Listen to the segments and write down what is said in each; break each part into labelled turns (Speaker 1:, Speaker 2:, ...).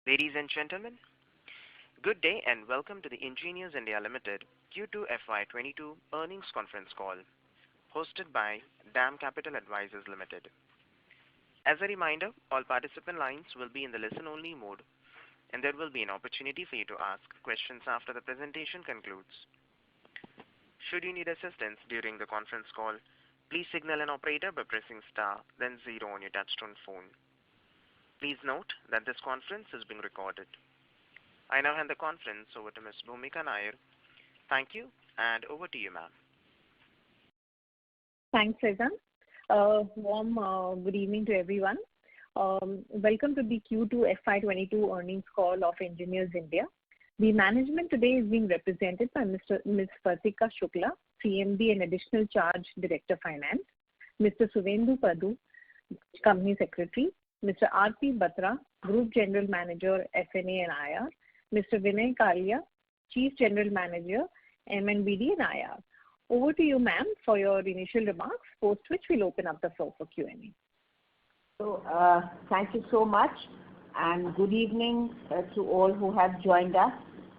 Speaker 1: Ladies and gentlemen, good day and welcome to the Engineers India Limited Q2 FY22 earnings conference call hosted by DAM Capital Advisors Limited. As a reminder, all participant lines will be in the listen-only mode, and there will be an opportunity for you to ask questions after the presentation concludes. Should you need assistance during the conference call, please signal an operator by pressing star, then 0 on your touchtone phone. Please note that this conference is being recorded. I now hand the conference over to Ms. Bhumika Nair. Thank you, and over to you, ma'am.
Speaker 2: Thanks, Faizan. Warm good evening to everyone. Welcome to the Q2 FY22 earnings call of Engineers India. The management today is being represented by Ms. Pratika Shukla, CMD and Additional Charge Director Finance, Mr. Suvendu Padu, Company Secretary, Mr. R.P. Batra, Group General Manager, F&A and IR, Mr. Vinay Kalia, Chief General Manager, M&BD and IR. Over to you, ma'am, for your initial remarks, post which we'll open up the floor for Q&A.
Speaker 3: So, thank you so much, and good evening to all who have joined us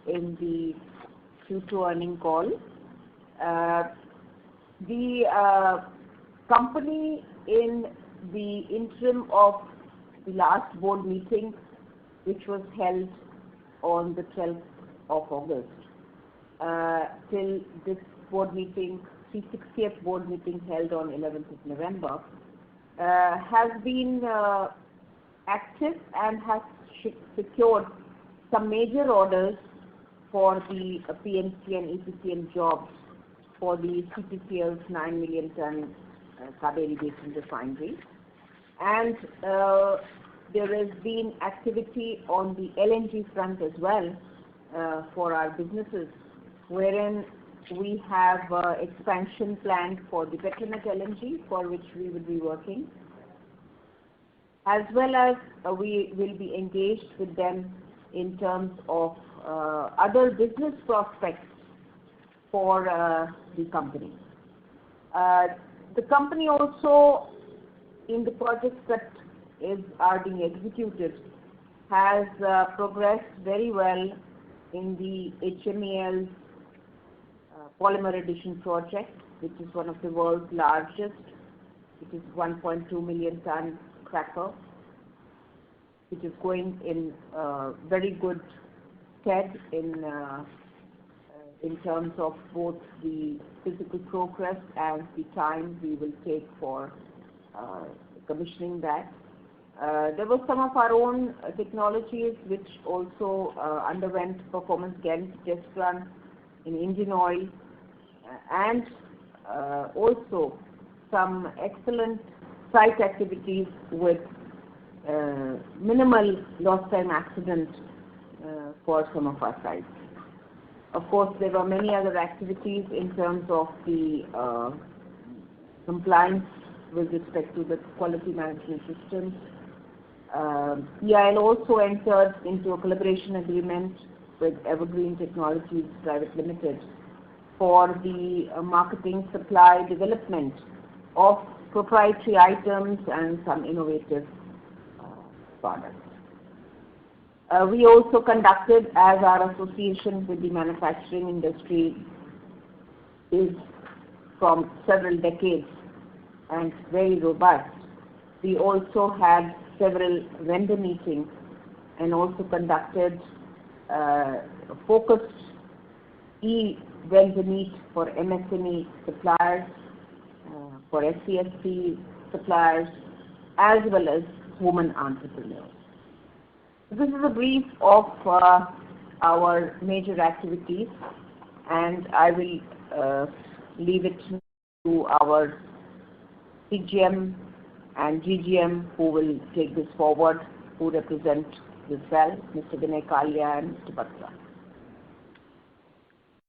Speaker 3: in the Q2 earnings call. The company, in the interim of the last board meeting, which was held on the 12th of August, till this board meeting, 360th board meeting held on 11th of November, has been active and has secured some major orders for the PMC and EPCM jobs for the CPCL's 9 million ton Kaveri Basin refinery. And there has been activity on the LNG front as well for our businesses, wherein we have expansion planned for the Petronet LNG, for which we will be working, as well as we will be engaged with them in terms of other business prospects for the company. The company also, in the projects that are being executed, has progressed very well in the HMEL polymer addition project, which is one of the world's largest. It is 1.2 million ton cracker, which is going in very good stead in terms of both the physical progress and the time we will take for commissioning that. There were some of our own technologies which also underwent performance guarantee test run in engine oil, and also some excellent site activities with minimal lost time accident for some of our sites. Of course, there were many other activities in terms of the compliance with respect to the quality management systems. EIL also entered into a collaboration agreement with Evergreen Technologies Private Limited for the marketing, supply, development of proprietary items and some innovative products. We also conducted, as our association with the manufacturing industry is from several decades and very robust, we also had several vendor meetings and also conducted focused e-vendor meet for MSME suppliers, for SCSP suppliers, as well as women entrepreneurs. This is a brief of our major activities, and I will leave it to our CGM and GGM who will take this forward, who represent this well, Mr. Vinay Kalia and Mr. Batra.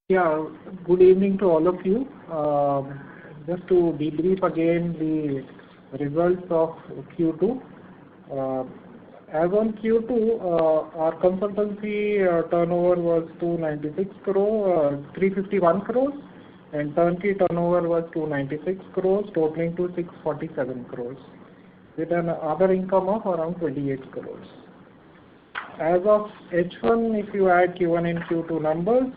Speaker 4: Yeah, good evening to all of you. Just to debrief again the results of Q2. As on Q2, our consultancy turnover was 351 crores, and turnkey turnover was 296 crores, totaling to 647 crores, with an other income of around 28 crores. As of H1, if you add Q1 and Q2 numbers,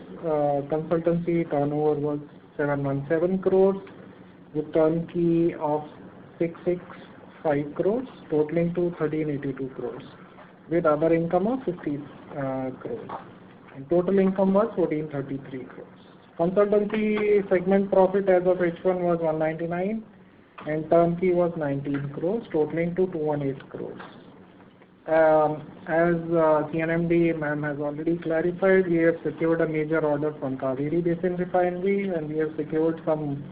Speaker 4: consultancy turnover was 717 crores with turnkey of 665 crores, totaling to 1382 crores, with other income of 50 crores. And total income was 1433 crores. Consultancy segment profit as of H1 was 199 and turnkey was 19 crores, totaling to 218 crores. As CNMD ma'am has already clarified, we have secured a major order from Kaveri Basin Refinery, and we have secured some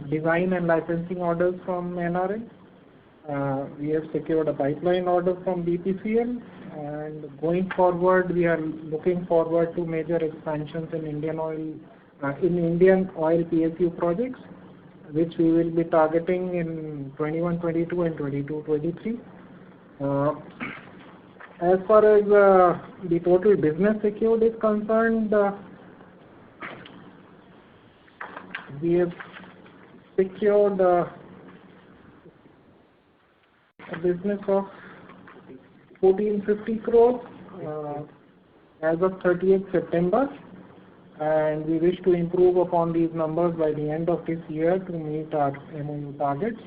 Speaker 4: design and licensing orders from NRL. We have secured a pipeline order from BPCL, and going forward, we are looking forward to major expansions in Indian oil PSU projects, which we will be targeting in 21-22 and 22-23. As far as the total business secured is concerned, we have secured a business of 1450 crores as of 30th September, and we wish to improve upon these numbers by the end of this year to meet our MOU targets.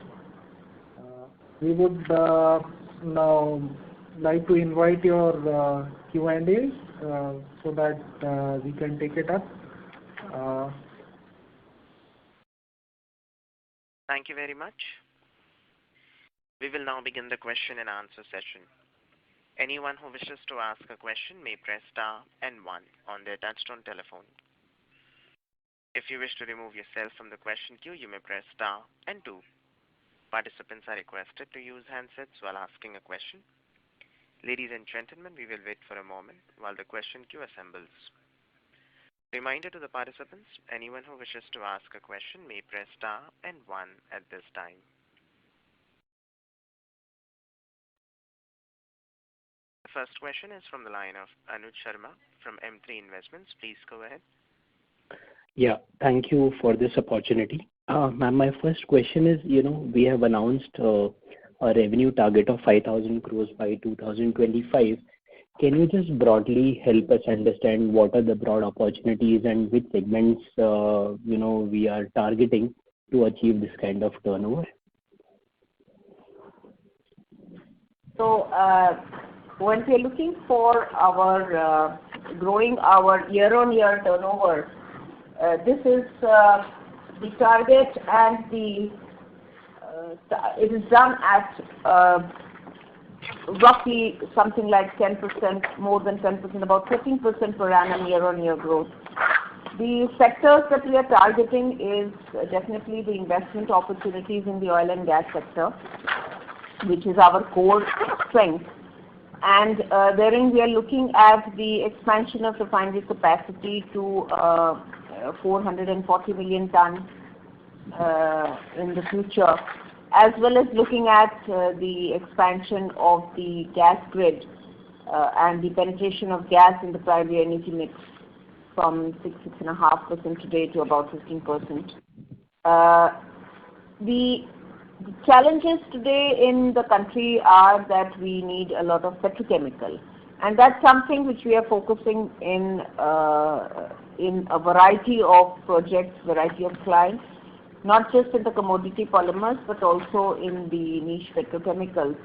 Speaker 4: We would now like to invite your Q&As so that we can take it up.
Speaker 1: Thank you very much. We will now begin the question and answer session. Anyone who wishes to ask a question may press star and 1 on their touchtone telephone. If you wish to remove yourself from the question queue, you may press star and 2. Participants are requested to use handsets while asking a question. Ladies and gentlemen, we will wait for a moment while the question queue assembles. Reminder to the participants, anyone who wishes to ask a question may press star and 1 at this time. The first question is from the line of Anuj Sharma from M3 Investments. Please go ahead.
Speaker 5: Yeah, thank you for this opportunity. Ma'am, my first question is, we have announced a revenue target of 5,000 crores by 2025. Can you just broadly help us understand what are the broad opportunities and which segments, we are targeting to achieve this kind of turnover?
Speaker 3: So, when we are looking for our growing our year-on-year turnover, this is the target, and it is done at roughly something like 10%, more than 10%, about 13% per annum year-on-year growth. The sectors that we are targeting is definitely the investment opportunities in the oil and gas sector, which is our core strength. And therein we are looking at the expansion of refinery capacity to 440 million tons in the future, as well as looking at the expansion of the gas grid and the penetration of gas in the primary energy mix from 6.5% today to about 15%. The challenges today in the country are that we need a lot of petrochemical, and that's something which we are focusing in a variety of projects, variety of clients, not just in the commodity polymers, but also in the niche petrochemicals,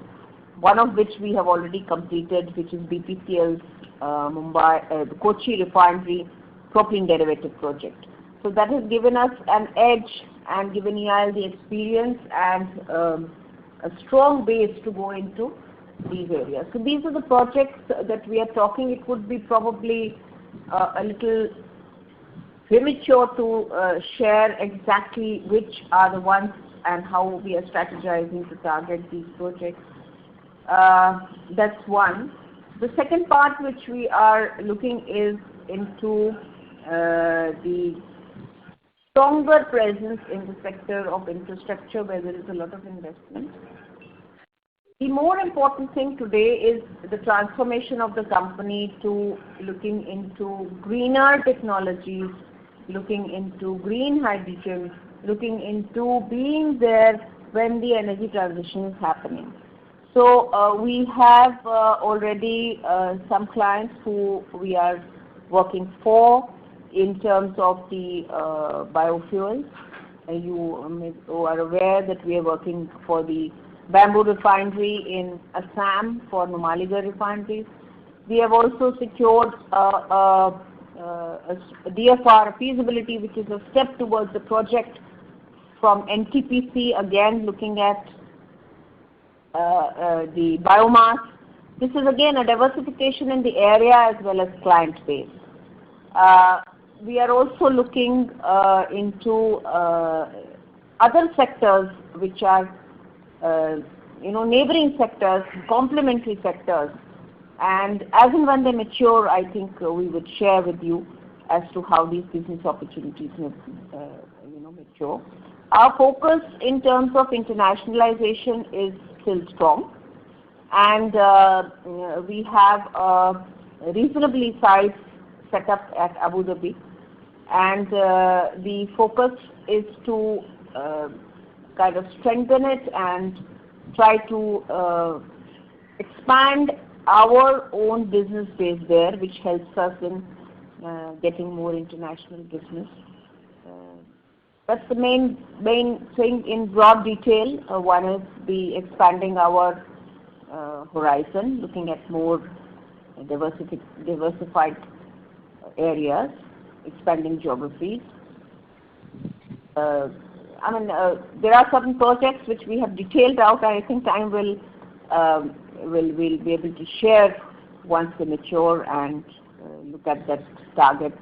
Speaker 3: one of which we have already completed, which is BPCL's Kochi Refinery propylene derivative project. So that has given us an edge and given EIL the experience and a strong base to go into these areas. So these are the projects that we are talking. It would be probably a little premature to share exactly which are the ones and how we are strategizing to target these projects. That's one. The second part which we are looking is into the stronger presence in the sector of infrastructure where there is a lot of investment. The more important thing today is the transformation of the company to looking into greener technologies, looking into green hydrogen, looking into being there when the energy transition is happening. So we have already some clients who we are working for in terms of the biofuels. You are aware that we are working for the bamboo refinery in Assam for Numaligarh refinery. We have also secured a DFR feasibility, which is a step towards the project from NTPC, again looking at the biomass. This is again a diversification in the area as well as client base. We are also looking into other sectors which are neighboring sectors, complementary sectors, and as and when they mature, I think we would share with you as to how these business opportunities mature. Our focus in terms of internationalization is still strong, and we have a reasonably sized setup at Abu Dhabi, and the focus is to kind of strengthen it and try to expand our own business base there, which helps us in getting more international business. That's the main thing in broad detail. One is expanding our horizon, looking at more diversified areas, expanding geographies. There are certain projects which we have detailed out. I think time will be able to share once they mature and look at that target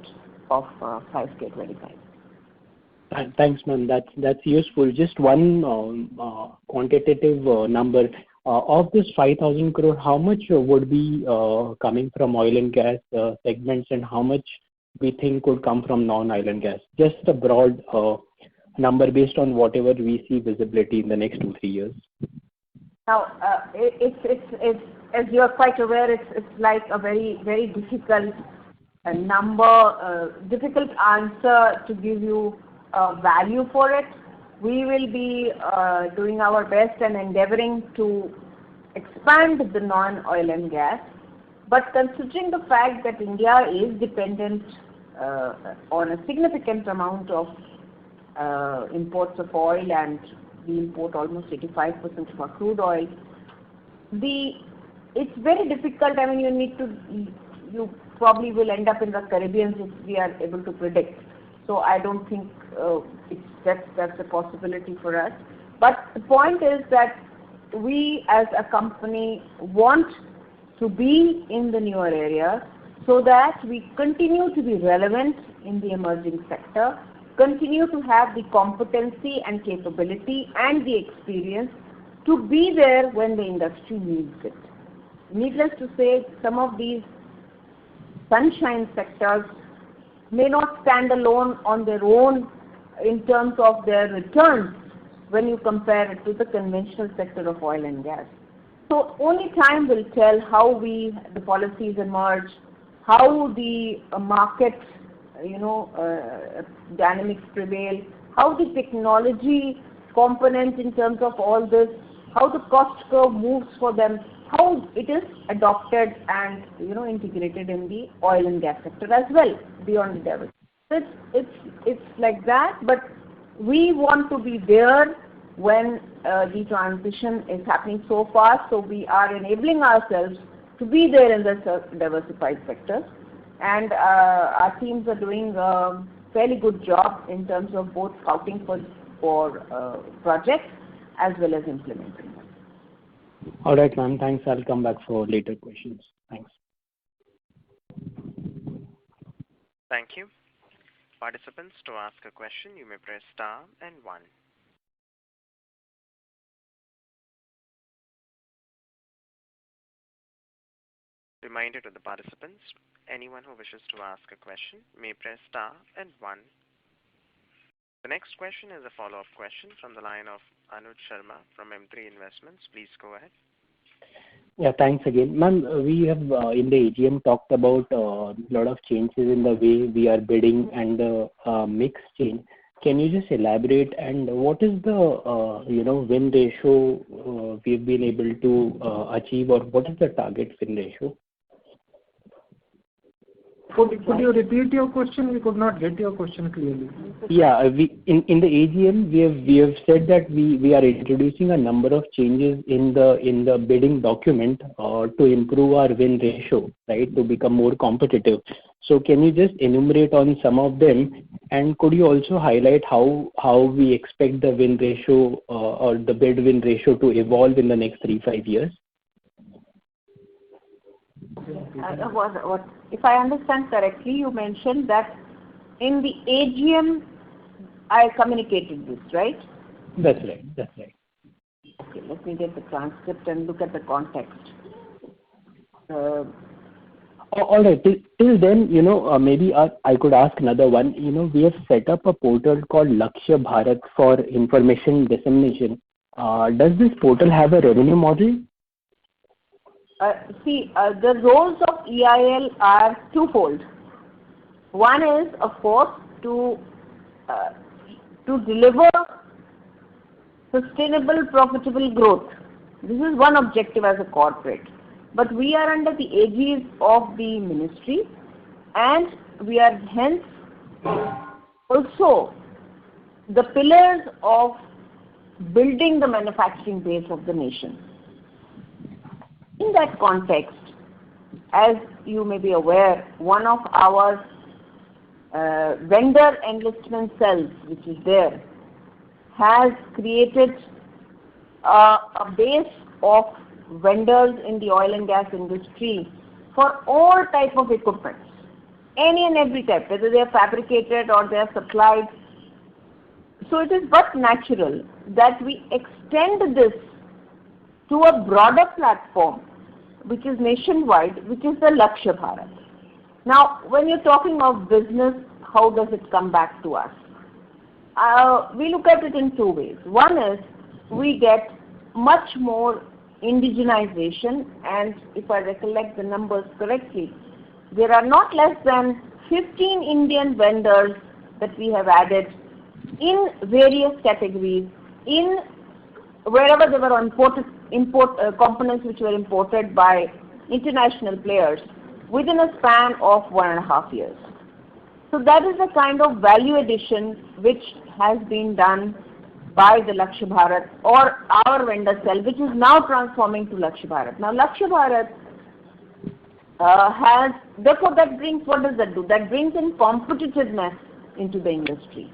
Speaker 3: of 5K25.
Speaker 5: Thanks, ma'am. That's useful. Just one quantitative number. Of this 5,000 crore, how much would be coming from oil and gas segments, and how much we think could come from non-oil and gas? Just a broad number based on whatever we see visibility in the next 2-3 years.
Speaker 3: Now, it's as you are quite aware, it's like a very, very difficult number, difficult answer to give you value for it. We will be doing our best and endeavoring to expand the non-oil and gas. But considering the fact that India is dependent on a significant amount of imports of oil, and we import almost 85% of our crude oil, it's very difficult. I mean, you probably will end up in the Caribbean if we are able to predict. So I don't think that's a possibility for us. But the point is that we as a company want to be in the newer areas so that we continue to be relevant in the emerging sector, continue to have the competency and capability and the experience to be there when the industry needs it. Needless to say, some of these sunshine sectors may not stand alone on their own in terms of their returns when you compare it to the conventional sector of oil and gas. So only time will tell how the policies emerge, how the market dynamics prevail, how the technology component in terms of all this, how the cost curve moves for them, how it is adopted and integrated in the oil and gas sector as well beyond the development. It's like that, but we want to be there when the transition is happening so fast. So we are enabling ourselves to be there in the diversified sectors, and our teams are doing a fairly good job in terms of both scouting for projects as well as implementing them.
Speaker 5: All right, ma'am. Thanks. I'll come back for later questions. Thanks.
Speaker 1: Thank you. Participants, to ask a question, you may press star and 1. Reminder to the participants, anyone who wishes to ask a question may press star and 1. The next question is a follow-up question from the line of Anuj Sharma from M3 Investments. Please go ahead.
Speaker 5: Yeah, thanks again. Ma'am, we have in the AGM talked about a lot of changes in the way we are bidding and the mix change. Can you just elaborate, and what is the win ratio we've been able to achieve, or what is the target win ratio?
Speaker 4: Could you repeat your question? We could not get your question clearly.
Speaker 5: Yeah, in the AGM we have said that we are introducing a number of changes in the bidding document to improve our win ratio, right, to become more competitive. So can you just enumerate on some of them, and could you also highlight how we expect the win ratio or the bid win ratio to evolve in the next 3-5 years?
Speaker 3: If I understand correctly, you mentioned that in the AGM I communicated this, right?
Speaker 5: That's right.
Speaker 3: Okay, let me get the transcript and look at the context.
Speaker 5: All right. Till then, maybe I could ask another one. We have set up a portal called Lakshya Bharat for information dissemination. Does this portal have a revenue model?
Speaker 3: The roles of EIL are twofold. One is, of course, to deliver sustainable, profitable growth. This is one objective as a corporate. But we are under the aegis of the ministry, and we are hence also the pillars of building the manufacturing base of the nation. In that context, as you may be aware, one of our vendor enlistment cells, which is there, has created a base of vendors in the oil and gas industry for all type of equipment, any and every type, whether they are fabricated or they are supplied. So it is but natural that we extend this to a broader platform which is nationwide, which is the Lakshya Bharat. Now, when you're talking of business, how does it come back to us? We look at it in two ways. One is we get much more indigenization, and if I recollect the numbers correctly, there are not less than 15 Indian vendors that we have added in various categories, in wherever there were import components which were imported by international players within a span of 1.5 years. So that is the kind of value addition which has been done by the Lakshya Bharat or our vendor cell, which is now transforming to Lakshya Bharat. Now Lakshya Bharat therefore that brings, what does that do? That brings in competitiveness into the industry.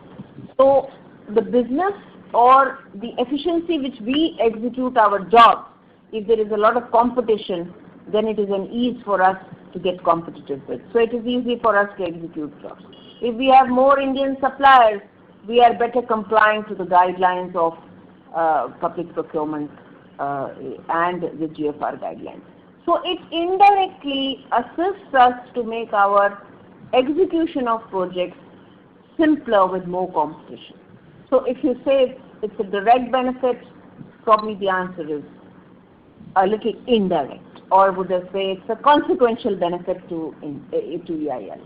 Speaker 3: So the business or the efficiency which we execute our job, if there is a lot of competition, then it is an ease for us to get competitive with. So it is easy for us to execute jobs. If we have more Indian suppliers, we are better complying to the guidelines of public procurement and the GFR guidelines. So it indirectly assists us to make our execution of projects simpler with more competition. So if you say it's a direct benefit, probably the answer is a little indirect, or would I say it's a consequential benefit to EIL.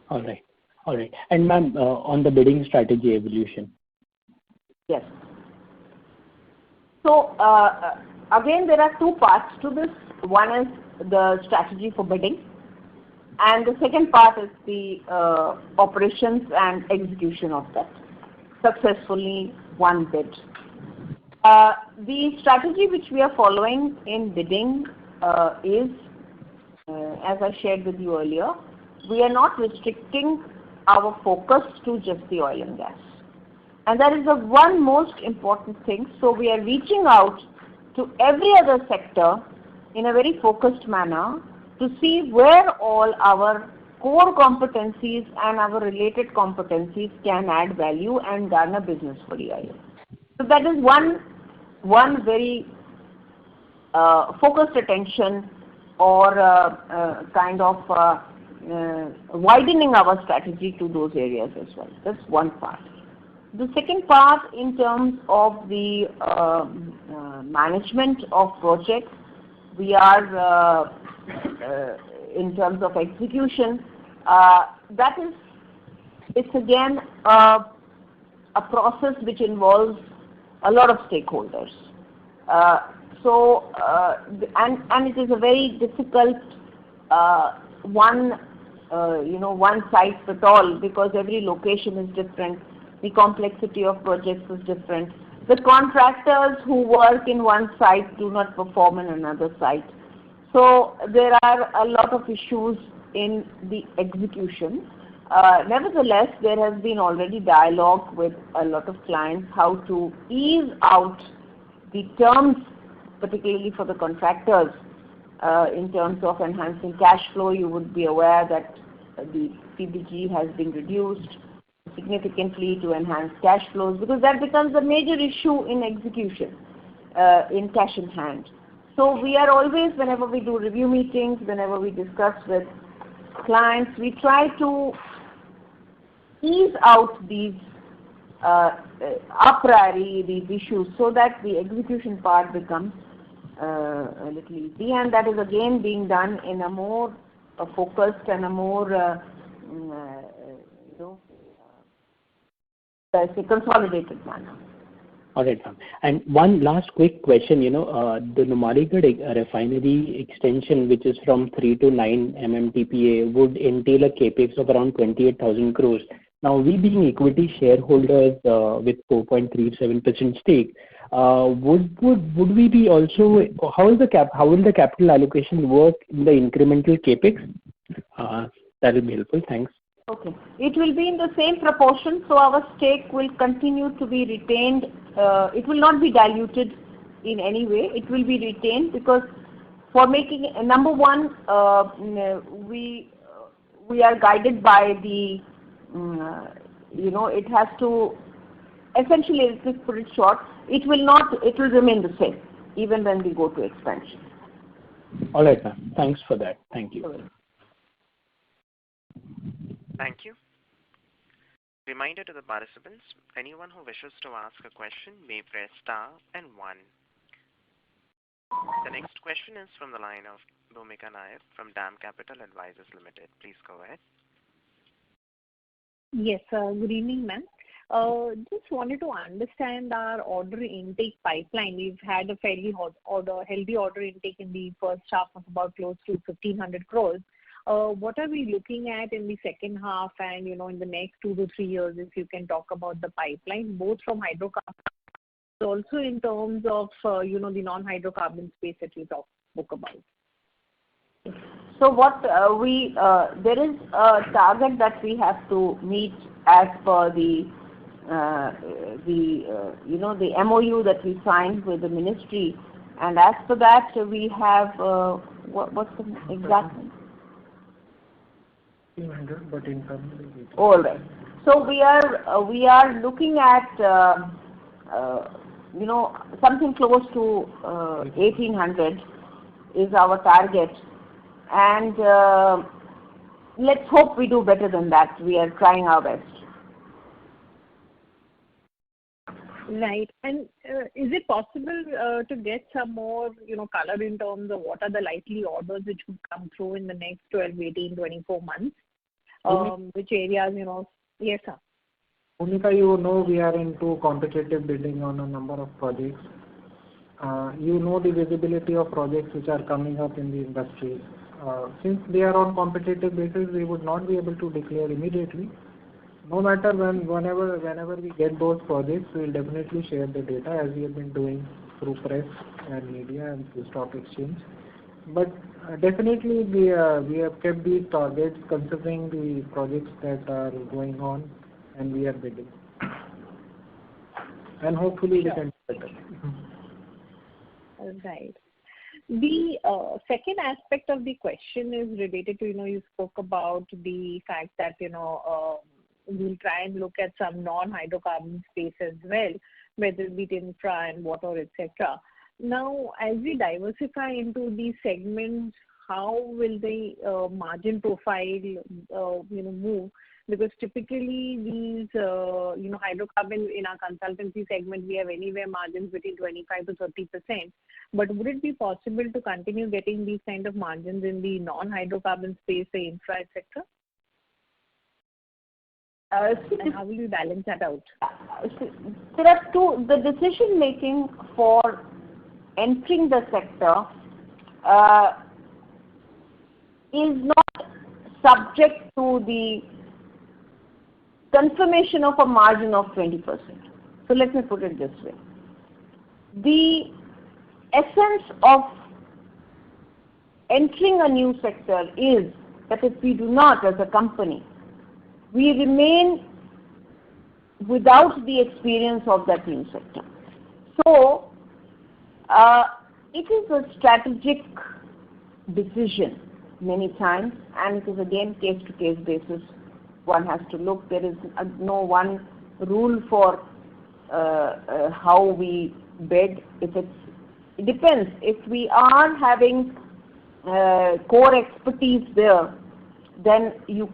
Speaker 5: All right. And ma'am, on the bidding strategy evolution.
Speaker 3: Yes. So again, there are two parts to this. One is the strategy for bidding, and the second part is the operations and execution of that successfully won bid. The strategy which we are following in bidding is, as I shared with you earlier, we are not restricting our focus to just the oil and gas. And that is the one most important thing. So we are reaching out to every other sector in a very focused manner to see where all our core competencies and our related competencies can add value and garner business for EIL. So that is one very focused attention or kind of widening our strategy to those areas as well. That's one part. The second part, in terms of the management of projects, we are in terms of execution, that is it's again a process which involves a lot of stakeholders. And it is a very difficult one site at all, because every location is different, the complexity of projects is different. The contractors who work in one site do not perform in another site. So there are a lot of issues in the execution. Nevertheless, there has been already dialogue with a lot of clients how to ease out the terms, particularly for the contractors, in terms of enhancing cash flow. You would be aware that the CBG has been reduced significantly to enhance cash flows, because that becomes a major issue in execution, in cash in hand. So we are always, whenever we do review meetings, whenever we discuss with clients, we try to ease out these a priori, these issues, so that the execution part becomes a little easy, and that is again being done in a more focused and a more consolidated manner.
Speaker 5: All right, ma'am. And one last quick question, the Numaligarh refinery extension, which is from 3 to 9 MMTPA, would entail a capex of around 28,000 crores. Now, we being equity shareholders with 4.37% stake, would we be also, how will the capital allocation work in the incremental capex? That will be helpful. Thanks.
Speaker 3: Okay. It will be in the same proportion, so our stake will continue to be retained. It will not be diluted in any way. It will be retained, because for making, number one, we are guided by the, it has to, essentially, let's put it short, it will remain the same, even when we go to expansion.
Speaker 5: All right, ma'am. Thanks for that. Thank you.
Speaker 1: Thank you. Reminder to the participants, anyone who wishes to ask a question may press star and 1. The next question is from the line of Bhumika Nair from DAM Capital Advisors Limited. Please go ahead.
Speaker 2: Yes, good evening, ma'am. Just wanted to understand our order intake pipeline. We've had a fairly healthy order intake in the first half of about close to 1,500 crores. What are we looking at in the second half and, in the next 2 to 3 years, if you can talk about the pipeline, both from hydrocarbons, also in terms of, the non-hydrocarbon space that you spoke about?
Speaker 3: So what there is a target that we have to meet as per the MOU that we signed with the ministry, and as per that we have what's the exact?
Speaker 4: 300, but internally.
Speaker 3: All right. So we are looking at something close to 1,800 is our target, and let's hope we do better than that. We are trying our best.
Speaker 2: Right. And is it possible to get some more, color in terms of what are the likely orders which would come through in the next 12, 18, 24 months? Which areas, Yes, sir.
Speaker 4: Bhumika, we are into competitive bidding on a number of projects. The visibility of projects which are coming up in the industry. Since they are on competitive basis, we would not be able to declare immediately. No matter whenever we get those projects, we will definitely share the data, as we have been doing through press and media and through stock exchange. But definitely we have kept these targets considering the projects that are going on and we are bidding. And hopefully we can do better.
Speaker 2: Right. The second aspect of the question is related to, you spoke about the fact that, we'll try and look at some non-hydrocarbon space as well, whether it be infra and water, etc. Now, as we diversify into these segments, how will the margin profile, move? Because typically these, hydrocarbon in our consultancy segment, we have anywhere margins between 25 to 30%. But would it be possible to continue getting these kind of margins in the non-hydrocarbon space, the infra, etc.? And how will you balance that out?
Speaker 3: There are two. The decision making for entering the sector is not subject to the confirmation of a margin of 20%. So let me put it this way. The essence of entering a new sector is that if we do not, as a company, we remain without the experience of that new sector. So, it is a strategic decision many times, and it is again case-to-case basis. One has to look. There is no one rule for how we bid. It depends. If we are having core expertise there, then you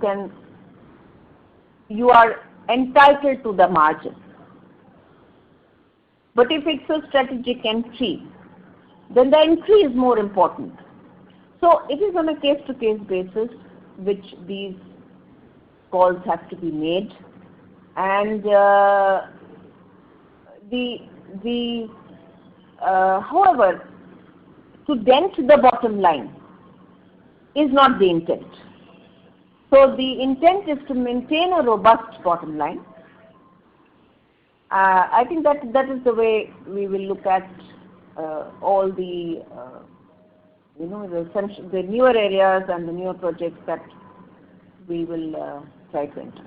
Speaker 3: are entitled to the margin. But if it's a strategic entry, then the entry is more important. So it is on a case-to-case basis which these calls have to be made, and however, to dent the bottom line is not the intent. So the intent is to maintain a robust bottom line. I think that is the way we will look at all the the newer areas and the newer projects that we will try to enter.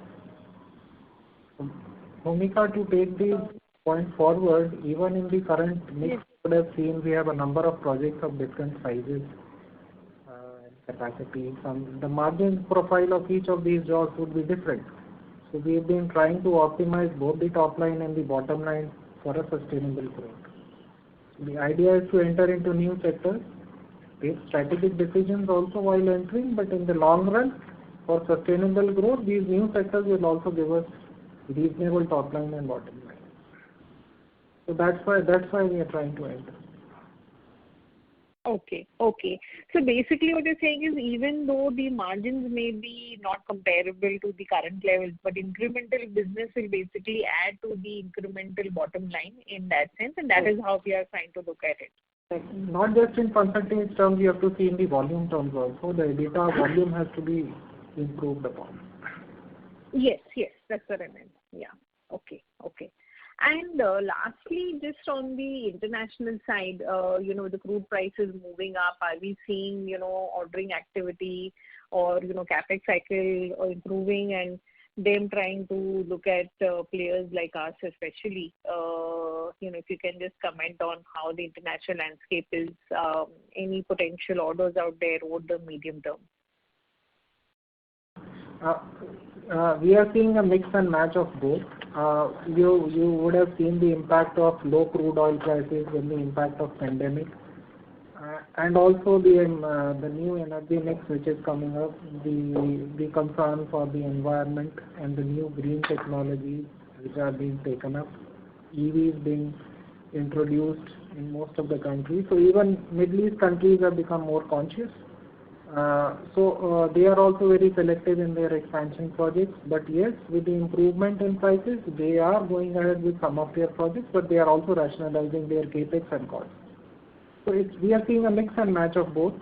Speaker 4: Bhumika, to take the point forward, even in the current mix, you would have seen we have a number of projects of different sizes and capacity. The margin profile of each of these jobs would be different. So we have been trying to optimize both the top line and the bottom line for a sustainable growth. The idea is to enter into new sectors, take strategic decisions also while entering, but in the long run, for sustainable growth, these new sectors will also give us reasonable top line and bottom line. So that's why we are trying to enter.
Speaker 2: Okay. So basically what you're saying is, even though the margins may be not comparable to the current levels, but incremental business will basically add to the incremental bottom line in that sense, and that is how we are trying to look at it.
Speaker 4: Not just in percentage terms, you have to see in the volume terms also. The EBITDA volume has to be improved upon.
Speaker 2: Yes, that's what I meant. Yeah. Okay. And lastly, just on the international side, the crude prices moving up, are we seeing, ordering activity or, capex cycle improving, and them trying to look at players like us especially? If you can just comment on how the international landscape is, any potential orders out there over the medium term?
Speaker 4: We are seeing a mix and match of both. You would have seen the impact of low crude oil prices and the impact of pandemic, and also the new energy mix which is coming up, the concern for the environment and the new green technologies which are being taken up, EVs being introduced in most of the countries. So even Middle East countries have become more conscious. So they are also very selective in their expansion projects. But yes, with the improvement in prices, they are going ahead with some of their projects, but they are also rationalizing their capex and costs. So we are seeing a mix and match of both.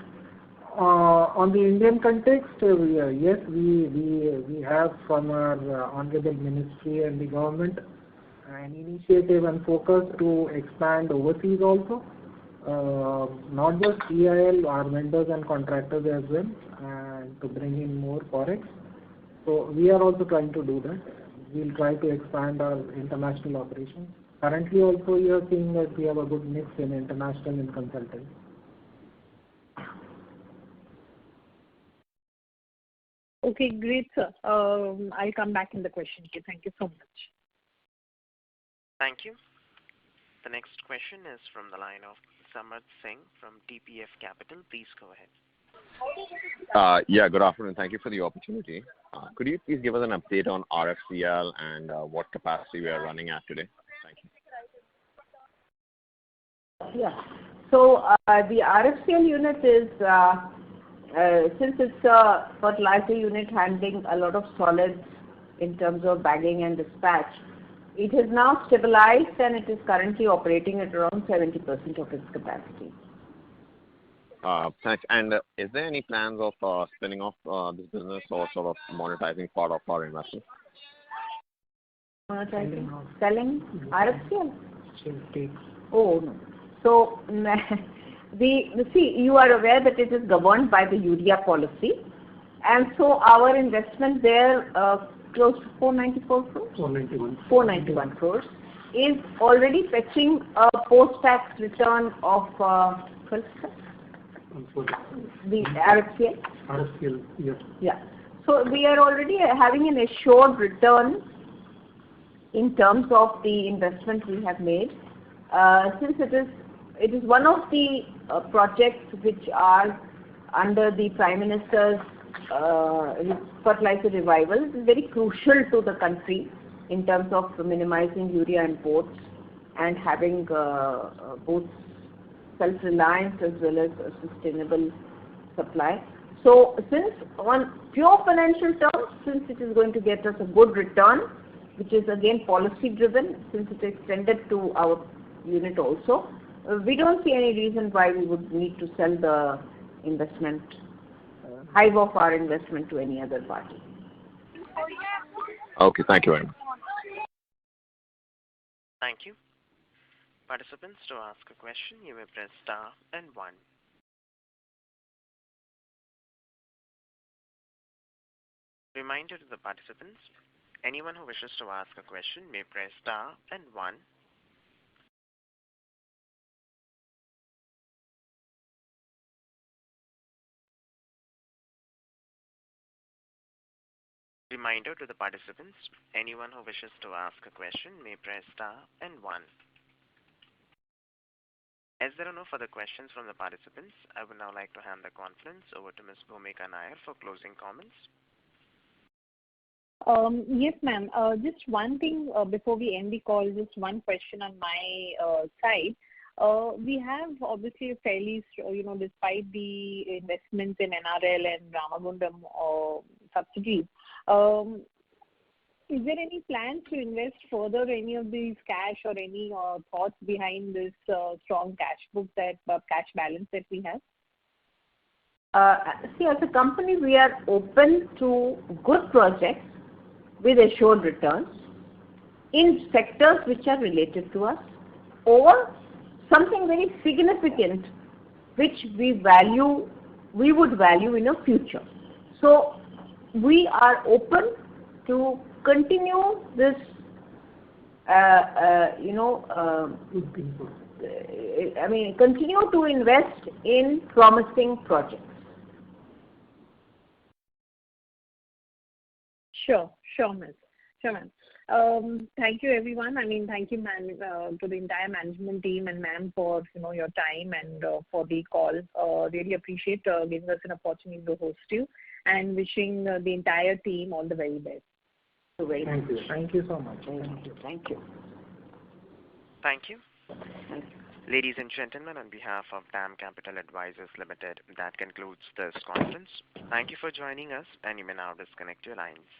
Speaker 4: On the Indian context, yes, we have from our Honorable Ministry and the government an initiative and focus to expand overseas also. Not just EIL, our vendors and contractors as well, and to bring in more forex. So we are also trying to do that. We'll try to expand our international operations. Currently also you are seeing that we have a good mix in international and consulting.
Speaker 2: Okay, great, sir. I'll come back in the question queue. Thank you so much.
Speaker 1: Thank you. The next question is from the line of Samarth Singh from TPF Capital. Please go ahead.
Speaker 6: Yeah, good afternoon. Thank you for the opportunity. Could you please give us an update on RFCL and what capacity we are running at today? Thank you.
Speaker 3: Yeah. So the RFCL unit is, since it's a fertilizer unit handling a lot of solids in terms of bagging and dispatch. It has now stabilized and it is currently operating at around 70% of its capacity.
Speaker 6: Thanks. And is there any plans of spinning off this business or sort of monetizing part of our investment?
Speaker 3: Monetizing? Selling RFCL?
Speaker 4: Sale.
Speaker 3: Oh, no. So, see, you are aware that it is governed by the urea policy. And so our investment there, close to 494 crores? 491 crores, is already fetching a post-tax return of 12%. The RFCL?
Speaker 4: RFCL, yes.
Speaker 3: Yeah. So we are already having an assured return in terms of the investment we have made. Since it is one of the projects which are under the Prime Minister's fertilizer revival. It is very crucial to the country in terms of minimizing urea imports and having both self-reliance as well as a sustainable supply. So since on pure financial terms, since it is going to get us a good return, which is again policy driven, since it is extended to our unit also, we don't see any reason why we would need to sell the investment, hive off our investment to any other party.
Speaker 6: Okay, thank you very much.
Speaker 1: Thank you. Participants, to ask a question, you may press star and 1. Reminder to the participants, anyone who wishes to ask a question may press star and 1. Reminder to the participants, anyone who wishes to ask a question may press star and 1. As there are no further questions from the participants, I would now like to hand the conference over to Ms. Bhumika Nair for closing comments.
Speaker 2: Yes, ma'am. Just one thing before we end the call, just one question on my side. We have obviously a fairly, despite the investments in NRL and Ramagundam subsidiaries, is there any plans to invest further any of these cash or any thoughts behind this strong cash balance that we have?
Speaker 3: See, as a company, we are open to good projects with assured returns in sectors which are related to us, or something very significant which we would value in a future. So we are open to continue this, continue to invest in promising projects.
Speaker 2: Sure, ma'am. Thank you, everyone. Thank you, ma'am, to the entire management team and ma'am for your time and for the call. Really appreciate giving us an opportunity to host you, and wishing the entire team all the very best.
Speaker 4: Thank you. Thank you so much.
Speaker 3: Thank you.
Speaker 1: Thank you. Ladies and gentlemen, on behalf of DAM Capital Advisors Limited, that concludes this conference. Thank you for joining us, and you may now disconnect your lines.